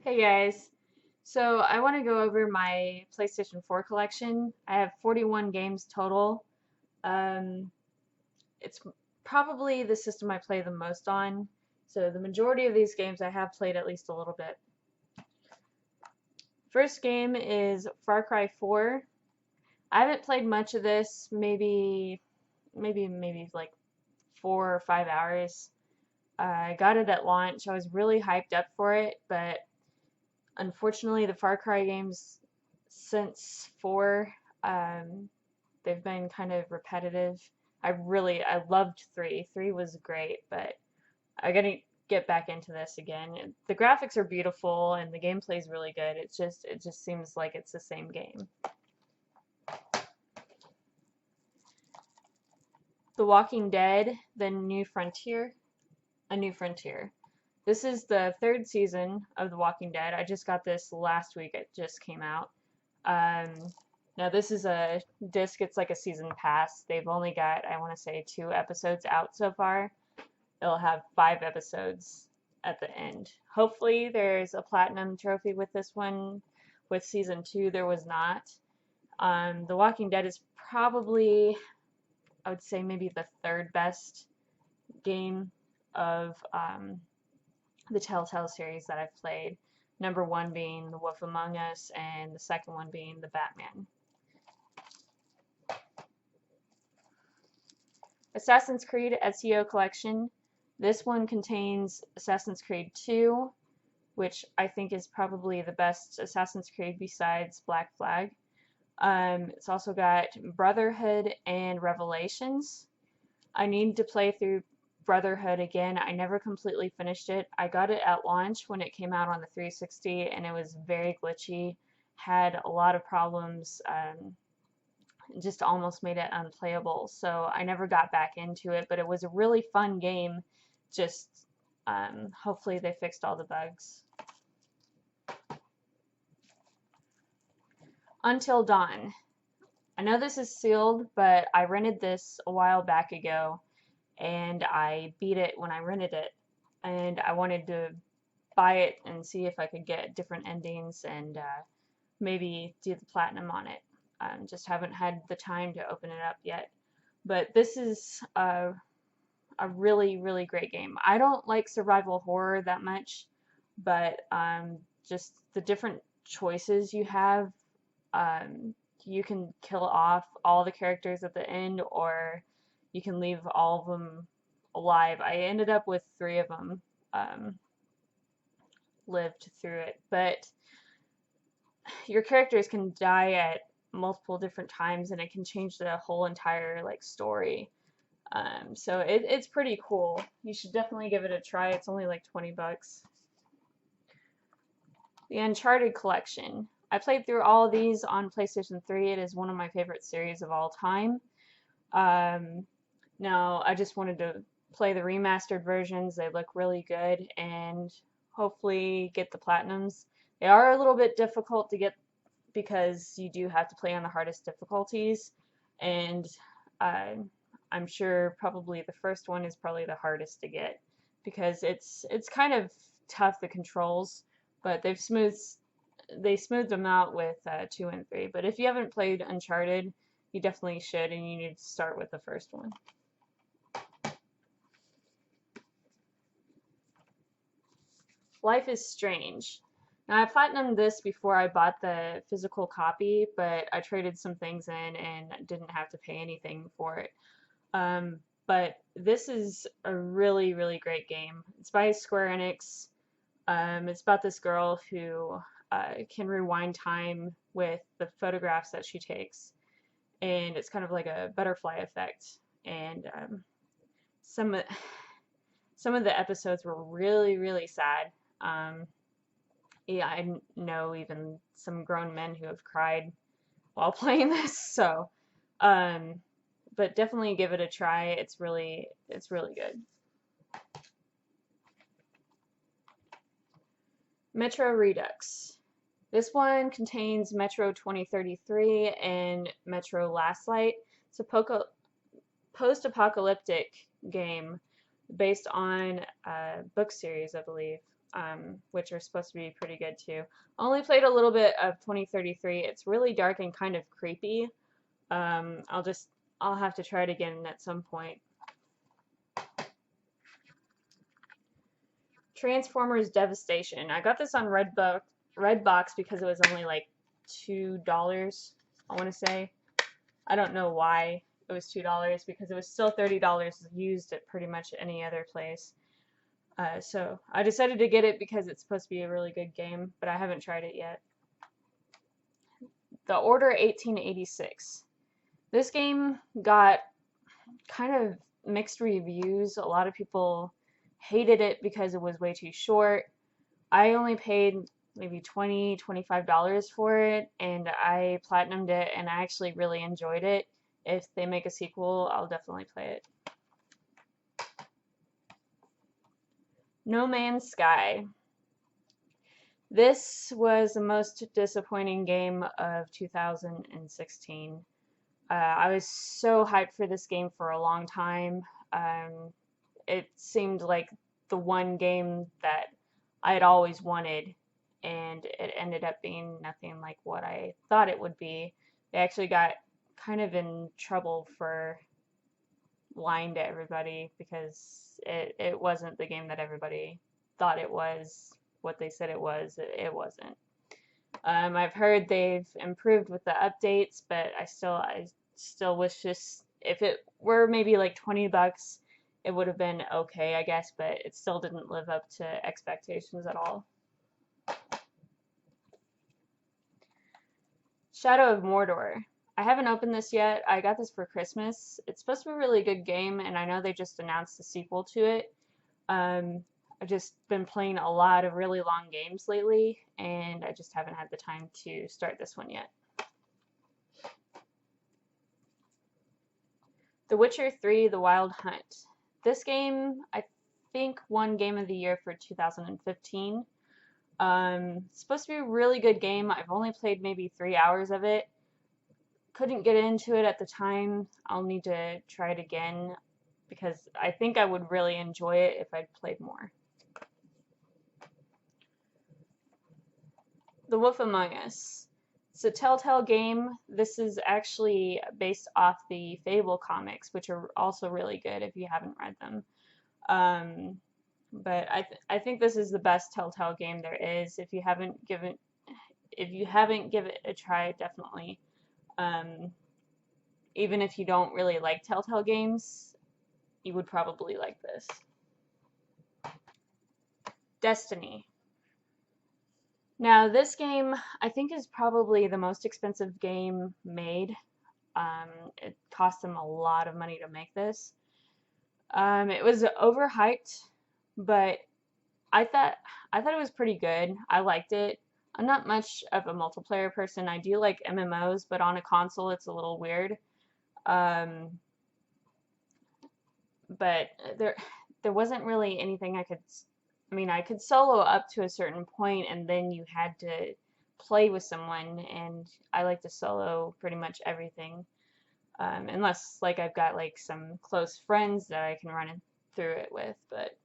Hey guys, so I want to go over my PlayStation 4 collection. I have 41 games total. Um, it's probably the system I play the most on, so the majority of these games I have played at least a little bit. First game is Far Cry 4. I haven't played much of this, maybe like 4 or 5 hours. I got it at launch. I was really hyped up for it, but unfortunately, the Far Cry games since 4, they've been kind of repetitive. I loved 3. 3 was great, but I gotta get back into this again. The graphics are beautiful and the gameplay is really good. It just seems like it's the same game. The Walking Dead, The New Frontier, A New Frontier. This is the 3rd season of The Walking Dead. I just got this last week. It just came out. Now this is a disc. It's like a season pass. They've only got, I want to say, 2 episodes out so far. It'll have 5 episodes at the end. Hopefully there's a platinum trophy with this one. With season 2, there was not. The Walking Dead is probably, I would say, maybe the 3rd best game of the Telltale series that I've played. Number 1 being The Wolf Among Us, and the second one being The Batman. Assassin's Creed Ezio Collection. This one contains Assassin's Creed 2, which I think is probably the best Assassin's Creed besides Black Flag. It's also got Brotherhood and Revelations. I need to play through Brotherhood again. I never completely finished it. I got it at launch when it came out on the 360 and it was very glitchy, had a lot of problems, just almost made it unplayable. So I never got back into it, but it was a really fun game. Just hopefully they fixed all the bugs. Until Dawn. I know this is sealed, but I rented this a while back ago and I beat it when I rented it, and I wanted to buy it and see if I could get different endings and maybe do the platinum on it. Just haven't had the time to open it up yet, but this is a really great game. I don't like survival horror that much, but just the different choices you have, you can kill off all the characters at the end, or you can leave all of them alive. I ended up with 3 of them lived through it, but your characters can die at multiple different times and it can change the whole entire like story. So it's pretty cool. You should definitely give it a try. It's only like 20 bucks. The Uncharted Collection. I played through all of these on PlayStation 3. It is one of my favorite series of all time. Now, I just wanted to play the remastered versions. They look really good, and hopefully get the platinums. They are a little bit difficult to get because you do have to play on the hardest difficulties, and I'm sure probably the first one is probably the hardest to get because it's kind of tough, the controls, but they smoothed them out with 2 and 3. But if you haven't played Uncharted, you definitely should, and you need to start with the first one. Life is Strange. Now, I platinumed this before I bought the physical copy, but I traded some things in and didn't have to pay anything for it. But this is a really great game. It's by Square Enix. It's about this girl who can rewind time with the photographs that she takes, and it's kind of like a butterfly effect. And some of the episodes were really sad. Yeah, I know even some grown men who have cried while playing this. So, but definitely give it a try. It's really good. Metro Redux. This one contains Metro 2033 and Metro Last Light. It's a post-apocalyptic game based on a book series, I believe, which are supposed to be pretty good too. Only played a little bit of 2033. It's really dark and kind of creepy. I'll have to try it again at some point. Transformers Devastation. I got this on Redbox because it was only like $2, I want to say. I don't know why it was $2 because it was still $30 used at pretty much any other place. So I decided to get it because it's supposed to be a really good game, but I haven't tried it yet. The Order 1886. This game got kind of mixed reviews. A lot of people hated it because it was way too short. I only paid maybe $20, $25 for it, and I platinumed it, and I actually really enjoyed it. If they make a sequel, I'll definitely play it. No Man's Sky. This was the most disappointing game of 2016. I was so hyped for this game for a long time. It seemed like the one game that I had always wanted, and it ended up being nothing like what I thought it would be. They actually got kind of in trouble for lying to everybody because it wasn't the game that everybody thought it was, what they said it was. It wasn't. I've heard they've improved with the updates, but I still wish just if it were maybe like $20, it would have been okay, I guess, but it still didn't live up to expectations at all. Shadow of Mordor. I haven't opened this yet. I got this for Christmas. It's supposed to be a really good game, and I know they just announced a sequel to it. I've just been playing a lot of really long games lately, and I just haven't had the time to start this one yet. The Witcher 3: The Wild Hunt. This game, I think, won Game of the Year for 2015. It's supposed to be a really good game. I've only played maybe 3 hours of it. Couldn't get into it at the time. I'll need to try it again because I think I would really enjoy it if I'd played more. The Wolf Among Us. It's a Telltale game. This is actually based off the Fable comics, which are also really good if you haven't read them. But I think this is the best Telltale game there is. If you haven't given it a try, definitely. Even if you don't really like Telltale games, you would probably like this. Destiny. Now, this game, I think, is probably the most expensive game made. It cost them a lot of money to make this. It was overhyped, but I thought it was pretty good. I liked it. I'm not much of a multiplayer person. I do like MMOs, but on a console, it's a little weird. But there wasn't really anything I could solo up to a certain point, and then you had to play with someone, and I like to solo pretty much everything. Unless, like, I've got, like, some close friends that I can run through it with, but,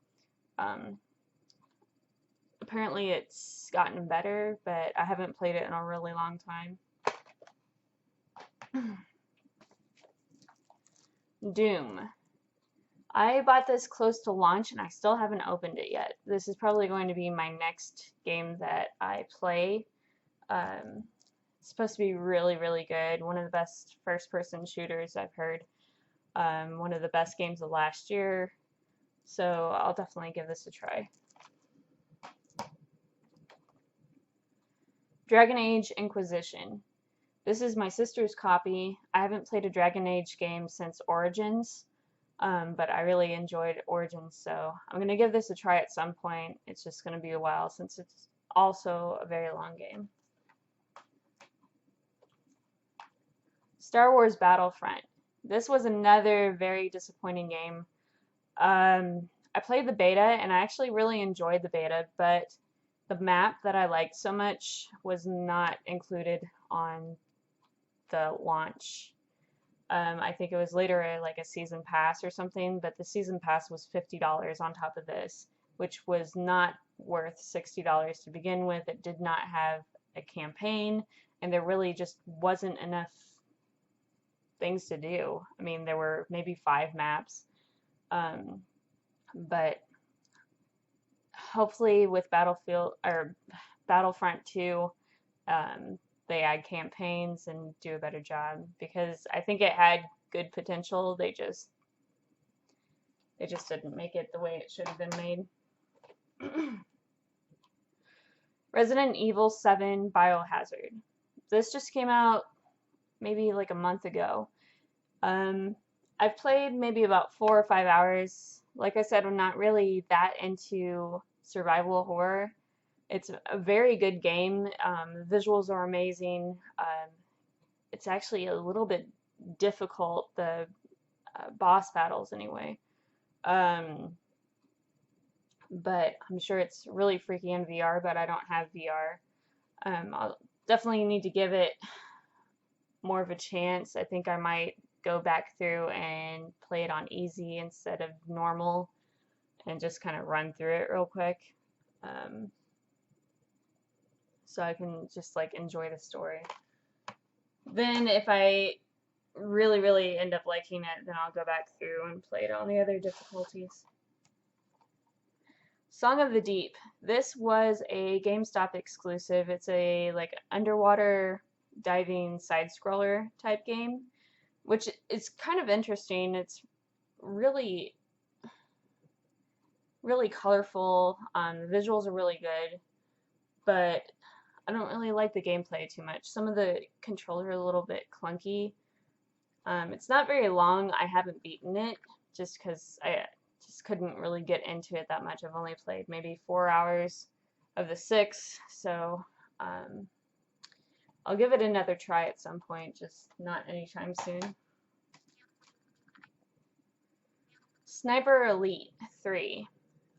apparently it's gotten better, but I haven't played it in a really long time. Doom. I bought this close to launch and I still haven't opened it yet. This is probably going to be my next game that I play. It's supposed to be really, really good. One of the best first-person shooters I've heard. One of the best games of last year. So I'll definitely give this a try. Dragon Age Inquisition. This is my sister's copy. I haven't played a Dragon Age game since Origins. But I really enjoyed Origins, so I'm going to give this a try at some point. It's just going to be a while since it's also a very long game. Star Wars Battlefront. This was another very disappointing game. I played the beta, and I actually really enjoyed the beta, but the map that I liked so much was not included on the launch. I think it was later like a season pass or something, but the season pass was $50 on top of this, which was not worth $60 to begin with. It did not have a campaign, and there really just wasn't enough things to do. I mean, there were maybe 5 maps, but hopefully with Battlefront 2, they add campaigns and do a better job, because I think it had good potential. They just didn't make it the way it should have been made. Resident Evil 7 Biohazard. This just came out maybe like a month ago. I've played maybe about 4 or 5 hours. Like I said, I'm not really that into survival horror. It's a very good game. The visuals are amazing. It's actually a little bit difficult, the boss battles anyway. But I'm sure it's really freaky in VR, but I don't have VR. I'll definitely need to give it more of a chance. I think I might go back through and play it on easy instead of normal and just kind of run through it real quick. So I can just like enjoy the story. Then if I really end up liking it, then I'll go back through and play it on the other difficulties. Song of the Deep. This was a GameStop exclusive. It's a like underwater diving side scroller type game, which is kind of interesting. It's really colorful. The visuals are really good, but I don't really like the gameplay too much. Some of the controls are a little bit clunky. It's not very long. I haven't beaten it just because I just couldn't really get into it that much. I've only played maybe 4 hours of the 6, so I'll give it another try at some point, just not anytime soon. Sniper Elite 3.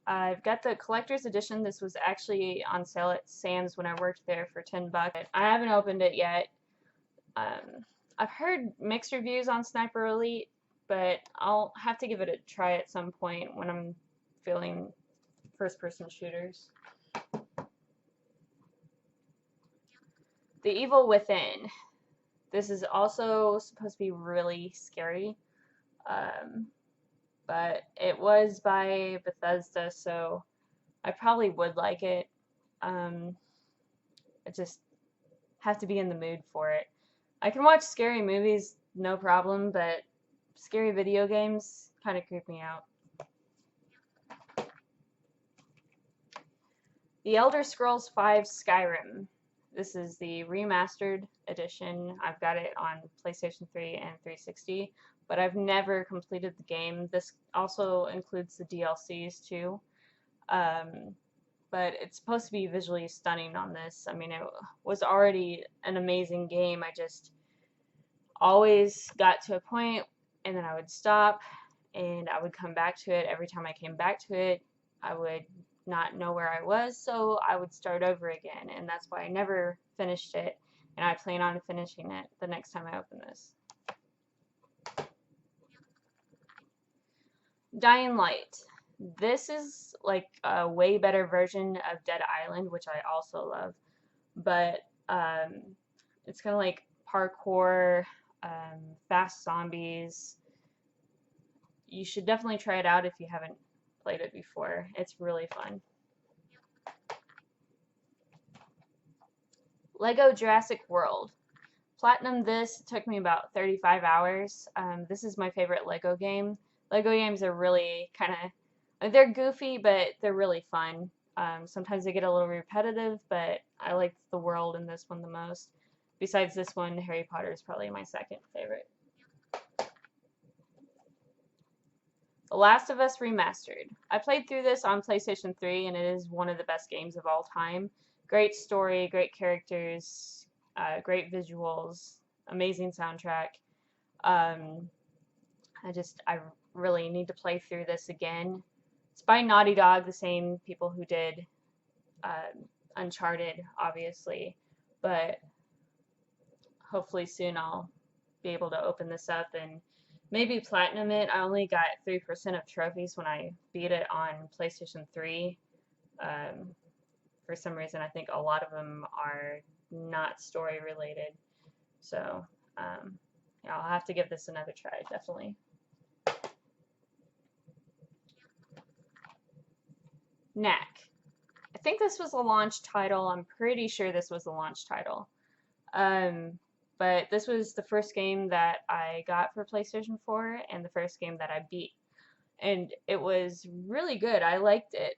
I've got the collector's edition. This was actually on sale at Sam's when I worked there for $10. I haven't opened it yet. I've heard mixed reviews on Sniper Elite, but I'll have to give it a try at some point when I'm feeling first-person shooters. The Evil Within. This is also supposed to be really scary. But it was by Bethesda, so I probably would like it. I just have to be in the mood for it. I can watch scary movies, no problem, but scary video games kind of creep me out. The Elder Scrolls V Skyrim. This is the remastered edition. I've got it on PlayStation 3 and 360. But I've never completed the game. This also includes the DLCs too. But it's supposed to be visually stunning on this. I mean, it was already an amazing game. I just always got to a point and then I would stop and I would come back to it. Every time I came back to it, I would not know where I was, so I would start over again. And that's why I never finished it. And I plan on finishing it the next time I open this. Dying Light. This is like a way better version of Dead Island, which I also love, but it's kind of like parkour, fast zombies. You should definitely try it out if you haven't played it before. It's really fun. Lego Jurassic World. Platinum this took me about 35 hours. This is my favorite Lego game. Lego games are really kind of, they're goofy, but they're really fun. Sometimes they get a little repetitive, but I like the world in this one the most. Besides this one, Harry Potter is probably my second favorite. The Last of Us Remastered. I played through this on PlayStation 3, and it is one of the best games of all time. Great story, great characters, great visuals, amazing soundtrack. I really need to play through this again. It's by Naughty Dog, the same people who did Uncharted, obviously, but hopefully soon I'll be able to open this up and maybe platinum it. I only got 3% of trophies when I beat it on PlayStation 3. For some reason, I think a lot of them are not story related. So, yeah, I'll have to give this another try, definitely. Knack. I think this was a launch title. I'm pretty sure this was a launch title. But this was the first game that I got for PlayStation 4 and the first game that I beat. And it was really good. I liked it.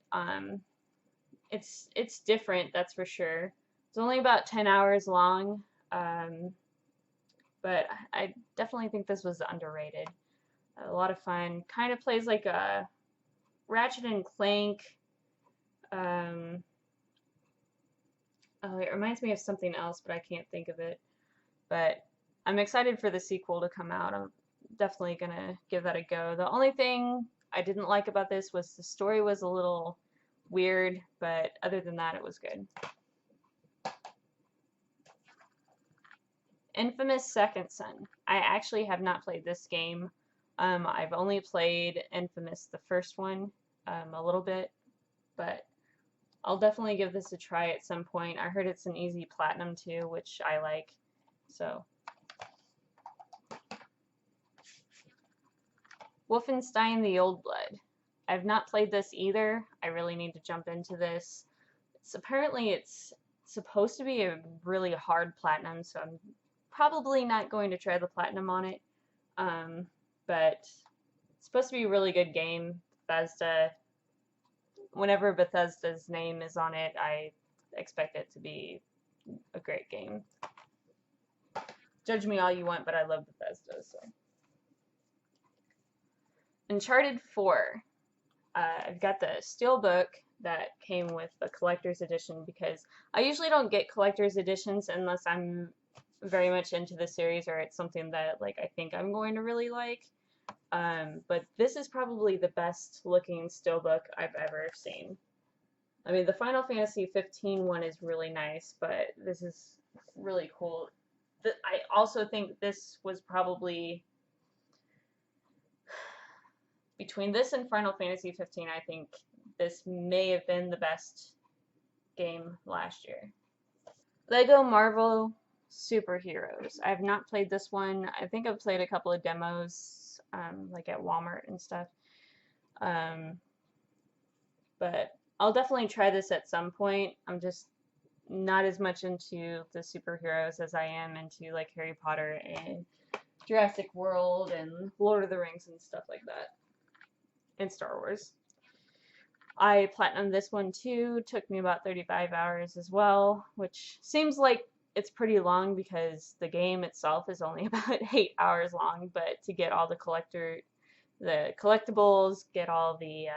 It's different, that's for sure. It's only about 10 hours long. But I definitely think this was underrated. A lot of fun. Kind of plays like a Ratchet and Clank. Oh, it reminds me of something else, but I can't think of it. But I'm excited for the sequel to come out. I'm definitely gonna give that a go. The only thing I didn't like about this was the story was a little weird, but other than that, it was good. Infamous Second Son. I actually have not played this game. I've only played Infamous, the first one, a little bit, but I'll definitely give this a try at some point. I heard it's an easy platinum too, which I like. So, Wolfenstein: The Old Blood. I've not played this either. I really need to jump into this. Apparently it's supposed to be a really hard platinum, so I'm probably not going to try the platinum on it. But it's supposed to be a really good game. Bethesda. Whenever Bethesda's name is on it, I expect it to be a great game. Judge me all you want, but I love Bethesda, so. Uncharted 4. I've got the Steelbook that came with the collector's edition because I usually don't get collector's editions unless I'm very much into the series or it's something that like I think I'm going to really like. But this is probably the best looking Steelbook I've ever seen. I mean, the Final Fantasy 15 one is really nice, but this is really cool. I also think this was probably, between this and Final Fantasy 15, I think this may have been the best game last year. Lego Marvel Superheroes. I have not played this one. I think I've played a couple of demos, like at Walmart and stuff. But I'll definitely try this at some point. I'm just not as much into the superheroes as I am into like Harry Potter and Jurassic World and Lord of the Rings and stuff like that. And Star Wars. I platinumed this one too. Took me about 35 hours as well, which seems like it's pretty long because the game itself is only about 8 hours long, but to get all the collectibles, get all the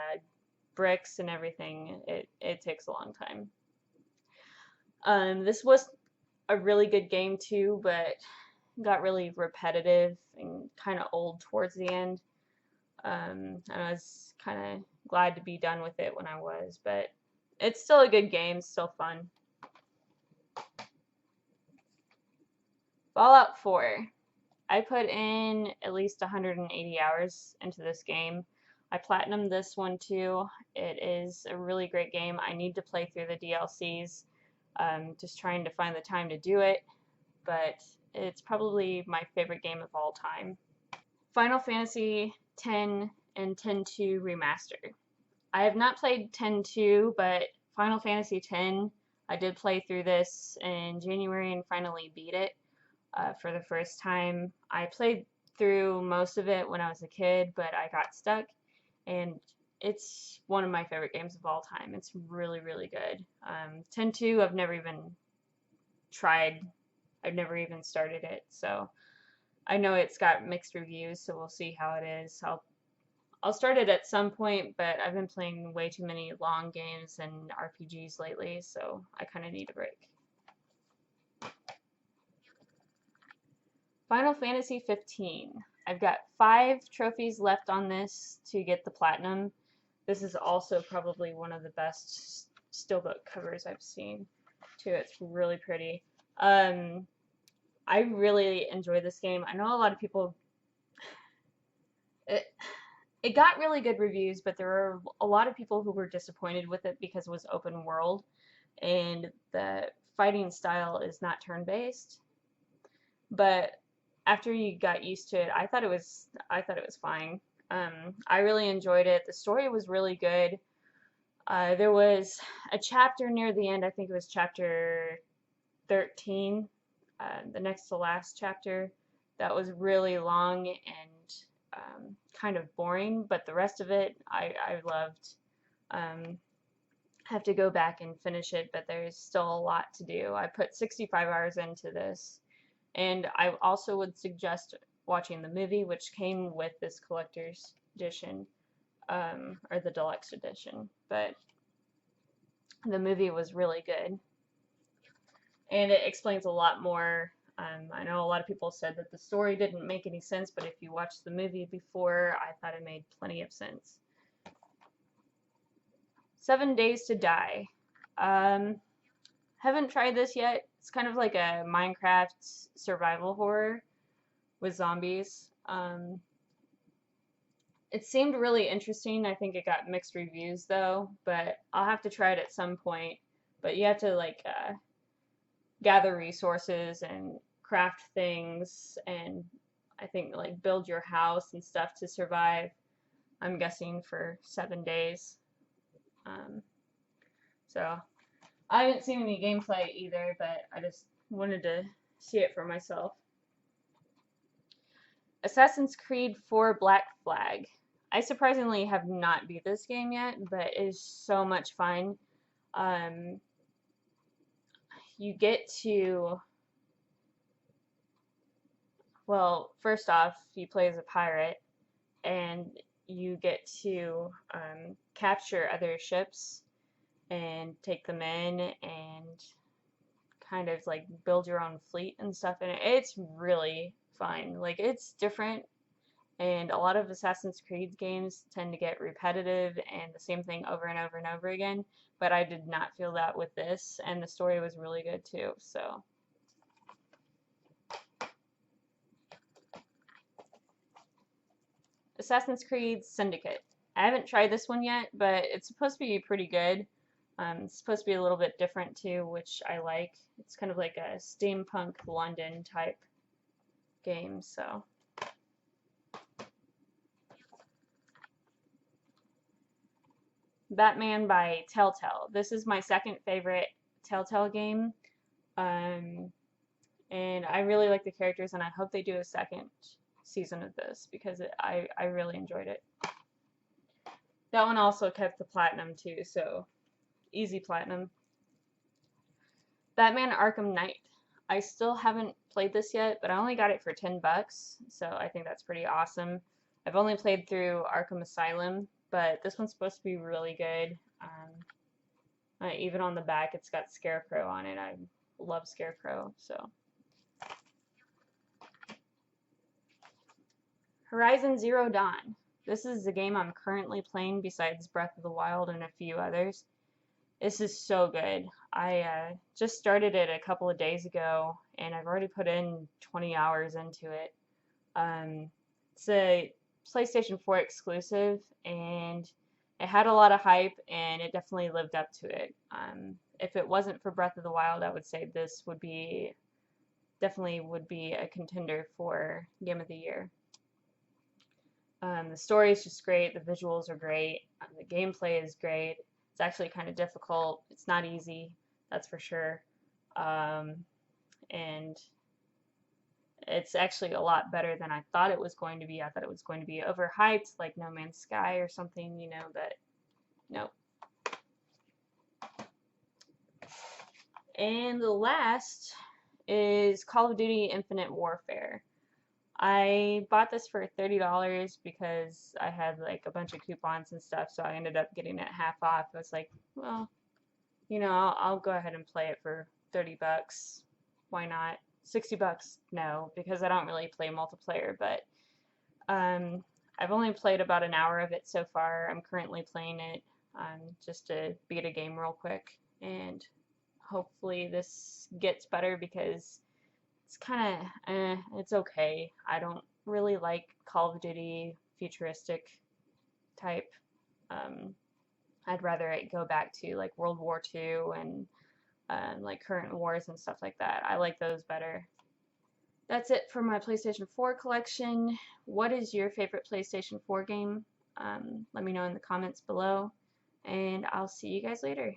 bricks and everything, it takes a long time. This was a really good game too, but got really repetitive and kind of old towards the end. I was kind of glad to be done with it when I was, but it's still a good game, still fun. Fallout 4. I put in at least 180 hours into this game. I platinumed this one too. It is a really great game. I need to play through the DLCs. Just trying to find the time to do it, but it's probably my favorite game of all time. Final Fantasy X and X-2 Remastered. I have not played X-2, but Final Fantasy X, I did play through this in January and finally beat it for the first time. I played through most of it when I was a kid, but I got stuck, and it's one of my favorite games of all time. It's really, really good. X-2, I've never even tried. I've never even started it, so I know it's got mixed reviews, so we'll see how it is. I'll start it at some point, but I've been playing way too many long games and RPGs lately, so I kind of need a break. Final Fantasy 15. I've got 5 trophies left on this to get the platinum. This is also probably one of the best Steelbook covers I've seen, too. It's really pretty. I I really enjoy this game. I know a lot of people, it, it got really good reviews, but there were a lot of people who were disappointed with it because it was open world and the fighting style is not turn-based. But after you got used to it, I thought it was fine. I really enjoyed it. The story was really good. There was a chapter near the end, I think it was chapter 13, the next to last chapter, that was really long and kind of boring, but the rest of it I loved. Have to go back and finish it, but there's still a lot to do. I put 65 hours into this, and I also would suggest watching the movie, which came with this collector's edition, or the deluxe edition. But the movie was really good, and it explains a lot more. I know a lot of people said that the story didn't make any sense, but if you watched the movie before, I thought it made plenty of sense. 7 Days to Die. Haven't tried this yet. It's kind of like a Minecraft survival horror with zombies. It seemed really interesting. I think it got mixed reviews though, but I'll have to try it at some point. But you have to like gather resources and craft things, and I think like build your house and stuff to survive. I'm guessing for 7 days. So I haven't seen any gameplay either, but I just wanted to see it for myself. Assassin's Creed 4 Black Flag. I surprisingly have not beat this game yet, but it is so much fun. You get to, well, first off, you play as a pirate, and you get to capture other ships and take them in and kind of like build your own fleet and stuff, and it's really fun. Like, it's different, and a lot of Assassin's Creed games tend to get repetitive and the same thing over and over and over again, but I did not feel that with this, and the story was really good too. So Assassin's Creed Syndicate. I haven't tried this one yet, but it's supposed to be pretty good. It's supposed to be a little bit different too, which I like. It's kind of like a steampunk London type game, so. Batman by Telltale. This is my second favorite Telltale game, and I really like the characters, and I hope they do a second season of this because I really enjoyed it. That one also kept the platinum too, so easy platinum. Batman Arkham Knight. I still haven't played this yet, but I only got it for $10, so I think that's pretty awesome. I've only played through Arkham Asylum, but this one's supposed to be really good. Even on the back, it's got Scarecrow on it. I love Scarecrow, so. Horizon Zero Dawn. This is the game I'm currently playing besides Breath of the Wild and a few others. This is so good. I just started it a couple of days ago, and I've already put in 20 hours into it. It's a PlayStation 4 exclusive, and it had a lot of hype, and it definitely lived up to it. If it wasn't for Breath of the Wild, I would say this would be, definitely would be a contender for Game of the Year. The story is just great, the visuals are great, the gameplay is great. It's actually kind of difficult. It's not easy, that's for sure. And it's actually a lot better than I thought it was going to be. I thought it was going to be overhyped, like No Man's Sky or something, you know, but nope. And the last is Call of Duty Infinite Warfare. I bought this for $30 because I had like a bunch of coupons and stuff, so I ended up getting it half off. I was like, well, you know, I'll go ahead and play it for $30. Why not? $60? No, because I don't really play multiplayer, but I've only played about an hour of it so far. I'm currently playing it just to beat a game real quick, and hopefully this gets better because it's kind of it's okay. I don't really like Call of Duty futuristic type. Um, I'd rather it go back to like World War II and like current wars and stuff like that. I like those better. That's it for my PlayStation 4 collection. What is your favorite PlayStation 4 game? Let me know in the comments below, and I'll see you guys later.